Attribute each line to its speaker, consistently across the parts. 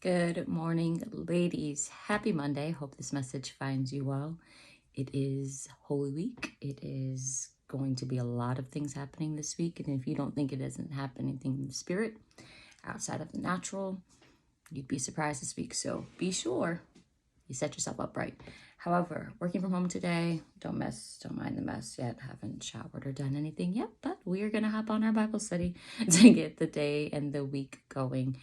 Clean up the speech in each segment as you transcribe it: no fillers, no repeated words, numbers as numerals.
Speaker 1: Good morning, ladies. Happy Monday. Hope this message finds you well. It is Holy Week. It is going to be a lot of things happening this week. And if you don't think it doesn't happen anything in the spirit outside of the natural, you'd be surprised this week. So be sure you set yourself up right. However, working from home today, don't mind the mess yet. Haven't showered or done anything yet, but we are going to hop on our Bible study to get the day and the week going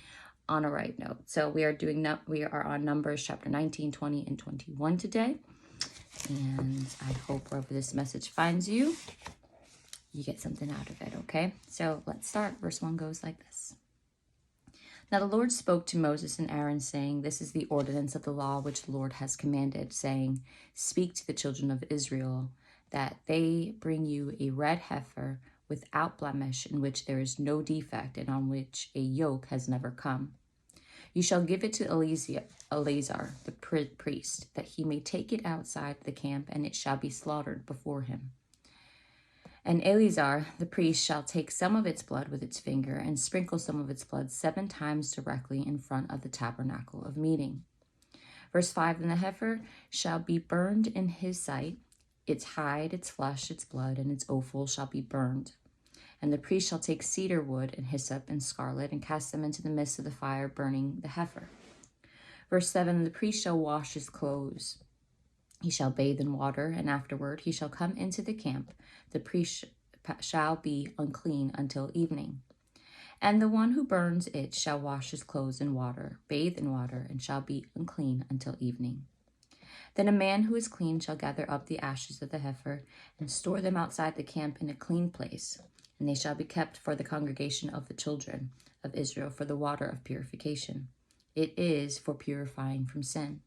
Speaker 1: on a right note. So we are on Numbers chapter 19, 20, and 21 today. And I hope wherever this message finds you, you get something out of it, okay? So let's start. Verse 1 goes like this. Now the Lord spoke to Moses and Aaron, saying, This is the ordinance of the law which the Lord has commanded, saying, Speak to the children of Israel, that they bring you a red heifer without blemish, in which there is no defect, and on which a yoke has never come. You shall give it to Eleazar, the priest, that he may take it outside the camp, and it shall be slaughtered before him. And Eleazar, the priest, shall take some of its blood with its finger, and sprinkle some of its blood 7 times directly in front of the tabernacle of meeting. Verse 5, And the heifer shall be burned in his sight, its hide, its flesh, its blood, and its offal shall be burned. And the priest shall take cedar wood and hyssop and scarlet, and cast them into the midst of the fire, burning the heifer. Verse 7, The priest shall wash his clothes. He shall bathe in water, and afterward he shall come into the camp. The priest shall be unclean until evening. And the one who burns it shall wash his clothes in water, bathe in water, and shall be unclean until evening. Then a man who is clean shall gather up the ashes of the heifer, and store them outside the camp in a clean place. And they shall be kept for the congregation of the children of Israel for the water of purification. It is for purifying from sin.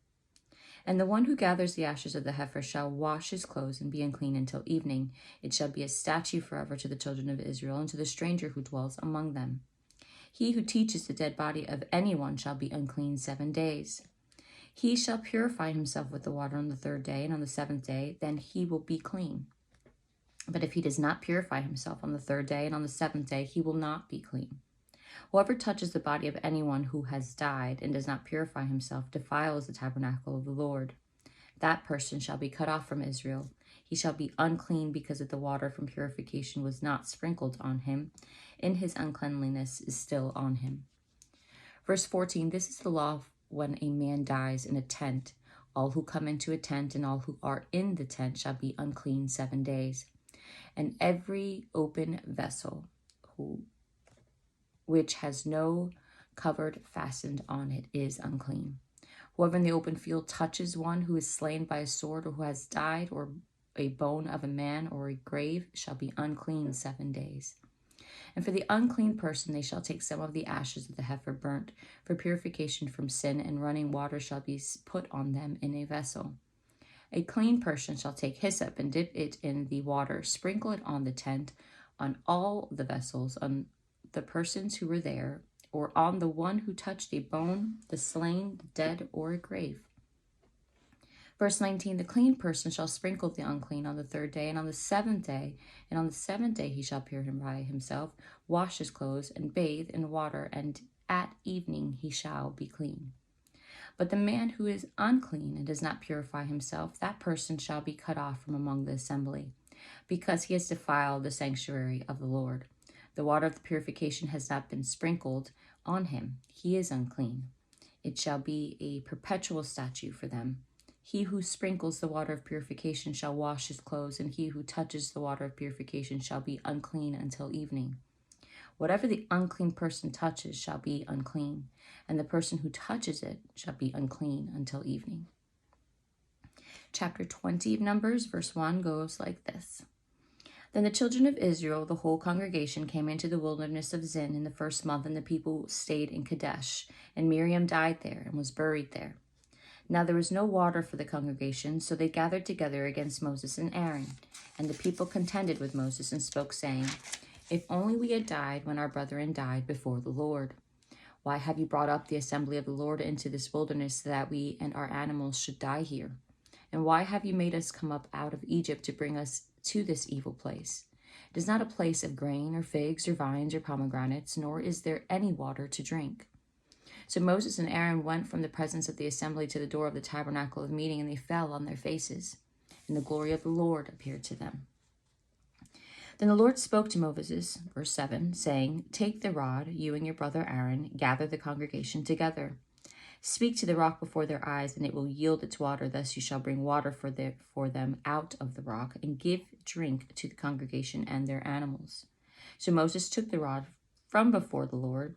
Speaker 1: And the one who gathers the ashes of the heifer shall wash his clothes and be unclean until evening. It shall be a statute forever to the children of Israel and to the stranger who dwells among them. He who teaches the dead body of anyone shall be unclean 7 days. He shall purify himself with the water on the 3rd day, and on the 7th day, then he will be clean. But if he does not purify himself on the 3rd day and on the 7th day, he will not be clean. Whoever touches the body of anyone who has died and does not purify himself defiles the tabernacle of the Lord. That person shall be cut off from Israel. He shall be unclean because of the water from purification was not sprinkled on him, and his uncleanliness is still on him. Verse 14, This is the law when a man dies in a tent. All who come into a tent and all who are in the tent shall be unclean 7 days. And every open vessel which has no covered fastened on it is unclean. Whoever in the open field touches one who is slain by a sword or who has died, or a bone of a man or a grave, shall be unclean 7 days. And for the unclean person they shall take some of the ashes of the heifer burnt for purification from sin, and running water shall be put on them in a vessel. A clean person shall take hyssop and dip it in the water, sprinkle it on the tent, on all the vessels, on the persons who were there, or on the one who touched a bone, the slain, the dead, or a grave. Verse 19, The clean person shall sprinkle the unclean on the 3rd day and on the 7th day, and on the 7th day he shall purify himself, wash his clothes, and bathe in water, and at evening he shall be clean. But the man who is unclean and does not purify himself, that person shall be cut off from among the assembly, because he has defiled the sanctuary of the Lord. The water of the purification has not been sprinkled on him. He is unclean. It shall be a perpetual statute for them. He who sprinkles the water of purification shall wash his clothes, and he who touches the water of purification shall be unclean until evening. Whatever the unclean person touches shall be unclean, and the person who touches it shall be unclean until evening. Chapter 20 of Numbers, verse 1 goes like this. Then the children of Israel, the whole congregation, came into the wilderness of Zin in the 1st month, and the people stayed in Kadesh, and Miriam died there and was buried there. Now there was no water for the congregation, so they gathered together against Moses and Aaron. And the people contended with Moses and spoke, saying, If only we had died when our brethren died before the Lord. Why have you brought up the assembly of the Lord into this wilderness, so that we and our animals should die here? And why have you made us come up out of Egypt to bring us to this evil place? It is not a place of grain or figs or vines or pomegranates, nor is there any water to drink. So Moses and Aaron went from the presence of the assembly to the door of the tabernacle of meeting, and they fell on their faces, and the glory of the Lord appeared to them. Then the Lord spoke to Moses, verse 7, saying, "Take the rod, you and your brother Aaron, gather the congregation together. Speak to the rock before their eyes, and it will yield its water. Thus you shall bring water for them out of the rock, and give drink to the congregation and their animals." So Moses took the rod from before the Lord,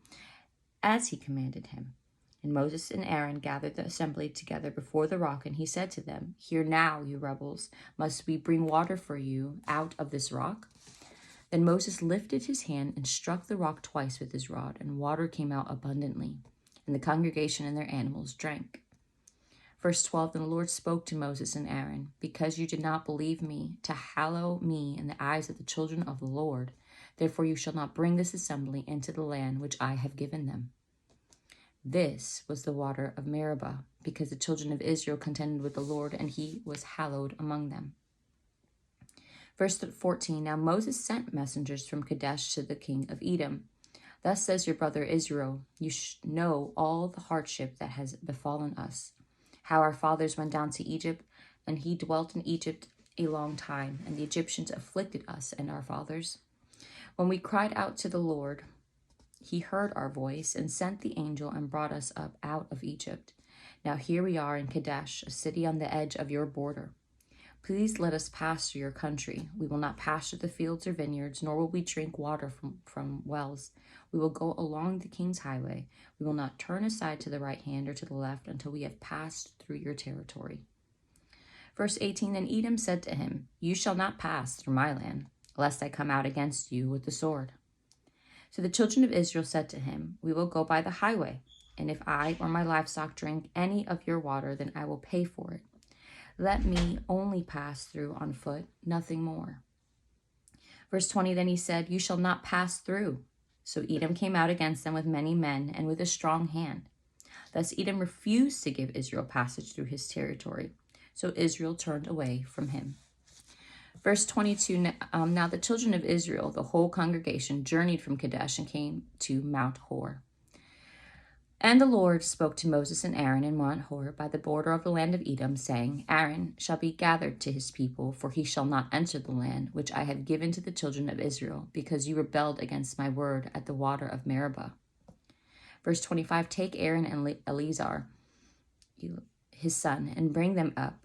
Speaker 1: as he commanded him. And Moses and Aaron gathered the assembly together before the rock, and he said to them, "Hear now, you rebels, must we bring water for you out of this rock?" Then Moses lifted his hand and struck the rock twice with his rod, and water came out abundantly, and the congregation and their animals drank. Verse 12, Then the Lord spoke to Moses and Aaron, "Because you did not believe me to hallow me in the eyes of the children of the Lord, therefore you shall not bring this assembly into the land which I have given them." This was the water of Meribah, because the children of Israel contended with the Lord, and he was hallowed among them. Verse 14, Now Moses sent messengers from Kadesh to the king of Edom. "Thus says your brother Israel, you know all the hardship that has befallen us, how our fathers went down to Egypt, and he dwelt in Egypt a long time, and the Egyptians afflicted us and our fathers. When we cried out to the Lord, he heard our voice and sent the angel and brought us up out of Egypt. Now here we are in Kadesh, a city on the edge of your border. Please let us pass through your country. We will not pass through the fields or vineyards, nor will we drink water from wells. We will go along the king's highway. We will not turn aside to the right hand or to the left until we have passed through your territory." Verse 18, Then Edom said to him, "You shall not pass through my land, lest I come out against you with the sword." So the children of Israel said to him, "We will go by the highway, and if I or my livestock drink any of your water, then I will pay for it. Let me only pass through on foot, nothing more." Verse 20, Then he said, "You shall not pass through." So Edom came out against them with many men and with a strong hand. Thus Edom refused to give Israel passage through his territory. So Israel turned away from him. Verse 22, Now the children of Israel, the whole congregation, journeyed from Kadesh and came to Mount Hor. And the Lord spoke to Moses and Aaron in Mount Hor by the border of the land of Edom, saying, "Aaron shall be gathered to his people, for he shall not enter the land which I have given to the children of Israel, because you rebelled against my word at the water of Meribah." Verse 25, Take Aaron and Eleazar, his son, and bring them up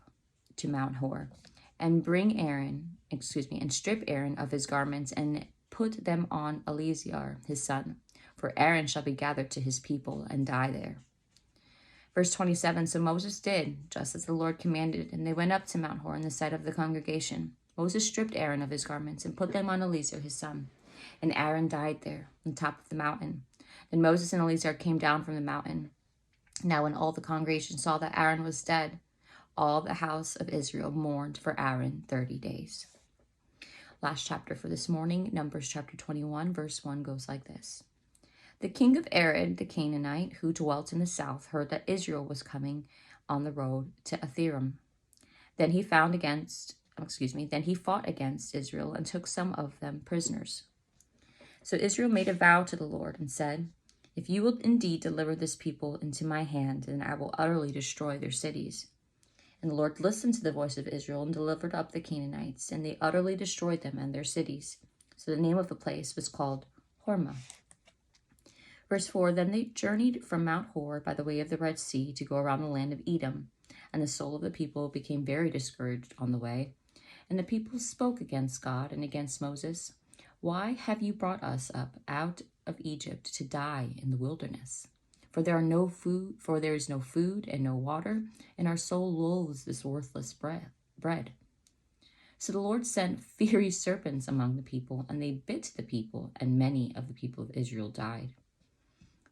Speaker 1: to Mount Hor, and strip Aaron of his garments, and put them on Eleazar, his son. For Aaron shall be gathered to his people and die there. Verse 27, So Moses did, just as the Lord commanded, and they went up to Mount Hor in the sight of the congregation. Moses stripped Aaron of his garments and put them on Eleazar his son, and Aaron died there on the top of the mountain. Then Moses and Eleazar came down from the mountain. Now when all the congregation saw that Aaron was dead, all the house of Israel mourned for Aaron 30 days. Last chapter for this morning, Numbers chapter 21, verse 1 goes like this. The king of Arad, the Canaanite, who dwelt in the south, heard that Israel was coming on the road to Atharim. Then he fought against Israel and took some of them prisoners. So Israel made a vow to the Lord and said, "If you will indeed deliver this people into my hand, then I will utterly destroy their cities." And the Lord listened to the voice of Israel and delivered up the Canaanites, and they utterly destroyed them and their cities. So the name of the place was called Hormah. Verse 4, Then they journeyed from Mount Hor by the way of the Red Sea to go around the land of Edom. And the soul of the people became very discouraged on the way. And the people spoke against God and against Moses. "Why have you brought us up out of Egypt to die in the wilderness? For there is no food and no water, and our soul loathes this worthless bread." So the Lord sent fiery serpents among the people, and they bit the people, and many of the people of Israel died.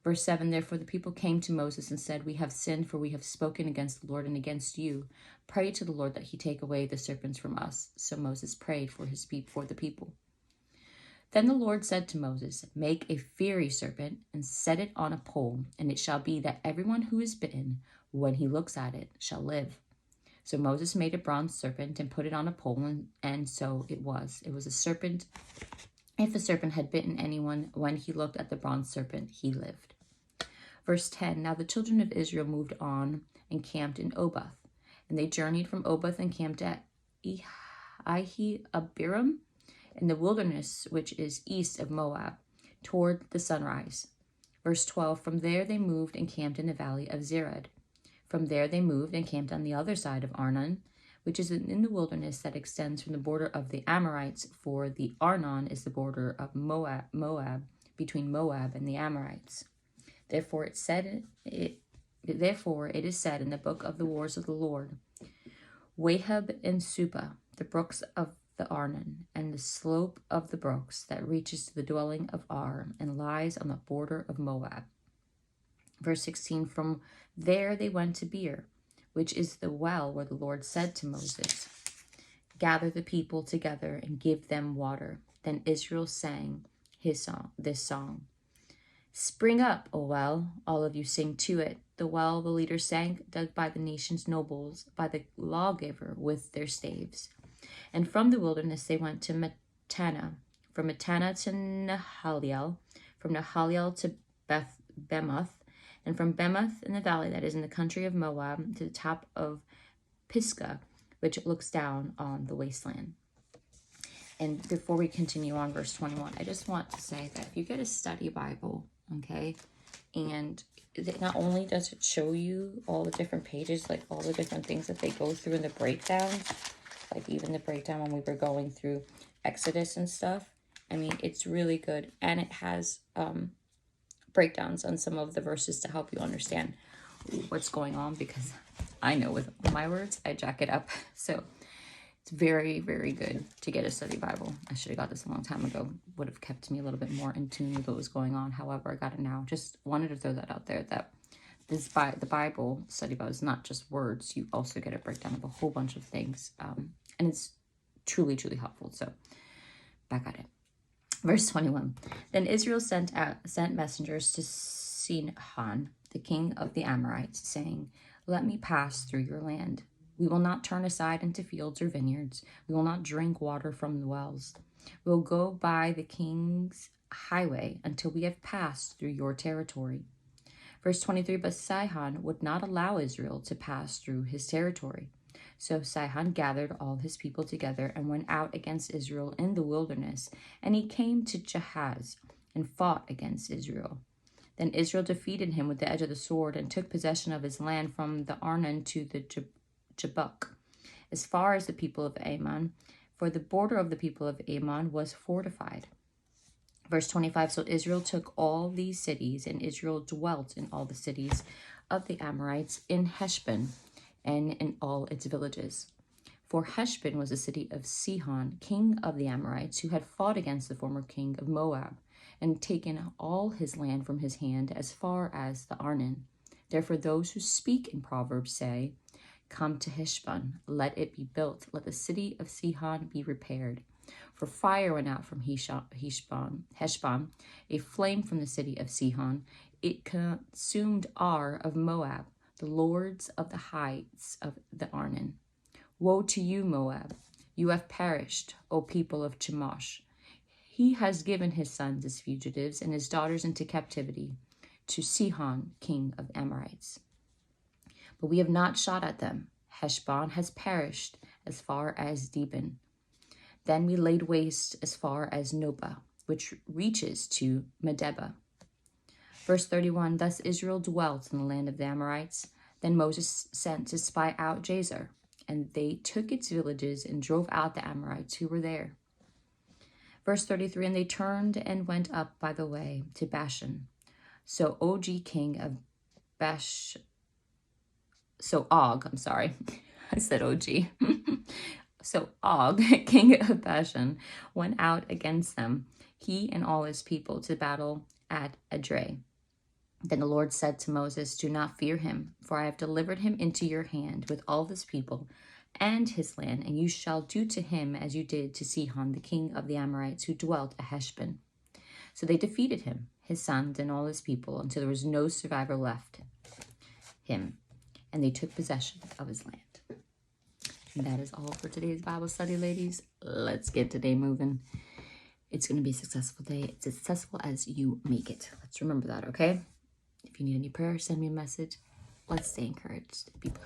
Speaker 1: Verse 7, Therefore the people came to Moses and said, "We have sinned, for we have spoken against the Lord and against you. Pray to the Lord that he take away the serpents from us." So Moses prayed for the people. Then the Lord said to Moses, "Make a fiery serpent and set it on a pole, and it shall be that everyone who is bitten, when he looks at it, shall live." So Moses made a bronze serpent and put it on a pole, and so it was. It was a serpent. If the serpent had bitten anyone, when he looked at the bronze serpent, he lived. Verse 10, now the children of Israel moved on and camped in Oboth. And they journeyed from Oboth and camped at Abiram in the wilderness, which is east of Moab, toward the sunrise. Verse 12, from there they moved and camped in the valley of Zered. From there they moved and camped on the other side of Arnon, which is in the wilderness that extends from the border of the Amorites, for the Arnon is the border of Moab between Moab and the Amorites. Therefore it is said in the book of the wars of the Lord, Wahab and Supa, the brooks of the Arnon, and the slope of the brooks that reaches to the dwelling of Ar, and lies on the border of Moab. Verse 16, from there they went to Beer, which is the well where the Lord said to Moses, gather the people together and give them water. Then Israel sang this song. Spring up, O well, all of you sing to it. The well the leaders sang, dug by the nation's nobles, by the lawgiver with their staves. And from the wilderness they went to Mattanah, from Mattanah to Nahaliel, from Nahaliel to Bemoth, and from Bemoth in the valley that is in the country of Moab to the top of Pisgah, which looks down on the wasteland. And before we continue on verse 21, I just want to say that if you get a study Bible, okay, and not only does it show you all the different pages, like all the different things that they go through in the breakdown, like even the breakdown when we were going through Exodus and stuff. I mean, it's really good. And it has breakdowns on some of the verses to help you understand what's going on, because I know with my words, I jack it up. So it's very, very good to get a study Bible. I should have got this a long time ago. Would have kept me a little bit more in tune with what was going on. However, I got it now. Just wanted to throw that out there, that the Bible study Bible is not just words. You also get a breakdown of a whole bunch of things. And it's truly, truly helpful. So back at it. Verse 21. Then Israel sent messengers to Sihon, the king of the Amorites, saying, let me pass through your land. We will not turn aside into fields or vineyards. We will not drink water from the wells. We will go by the king's highway until we have passed through your territory. Verse 23, but Sihon would not allow Israel to pass through his territory. So Sihon gathered all his people together and went out against Israel in the wilderness, and he came to Jahaz and fought against Israel. Then Israel defeated him with the edge of the sword and took possession of his land from the Arnon to the Jabbok, as far as the people of Ammon, for the border of the people of Ammon was fortified. Verse 25, so Israel took all these cities, and Israel dwelt in all the cities of the Amorites in Heshbon and in all its villages. For Heshbon was the city of Sihon, king of the Amorites, who had fought against the former king of Moab, and taken all his land from his hand as far as the Arnon. Therefore those who speak in Proverbs say, come to Heshbon, let it be built, let the city of Sihon be repaired. For fire went out from Heshbon, a flame from the city of Sihon. It consumed Ar of Moab, the lords of the heights of the Arnon. Woe to you, Moab! You have perished, O people of Chemosh. He has given his sons as fugitives and his daughters into captivity to Sihon, king of the Amorites. But we have not shot at them. Heshbon has perished as far as Dibon. Then we laid waste as far as Nobah, which reaches to Medeba. Verse 31, thus Israel dwelt in the land of the Amorites. Then Moses sent to spy out Jazer, and they took its villages and drove out the Amorites who were there. Verse 33, and they turned and went up by the way to Bashan. So Og, king of Og, I said Og. So Og, king of Bashan, went out against them, he and all his people, to battle at Edrei. Then the Lord said to Moses, do not fear him, for I have delivered him into your hand with all his people and his land, and you shall do to him as you did to Sihon, the king of the Amorites, who dwelt at Heshbon. So they defeated him, his sons, and all his people, until there was no survivor left him, and they took possession of his land. And that is all for today's Bible study, ladies. Let's get today moving. It's going to be a successful day. It's as successful as you make it. Let's remember that, okay? If you need any prayer, send me a message. Let's stay encouraged. Be blessed.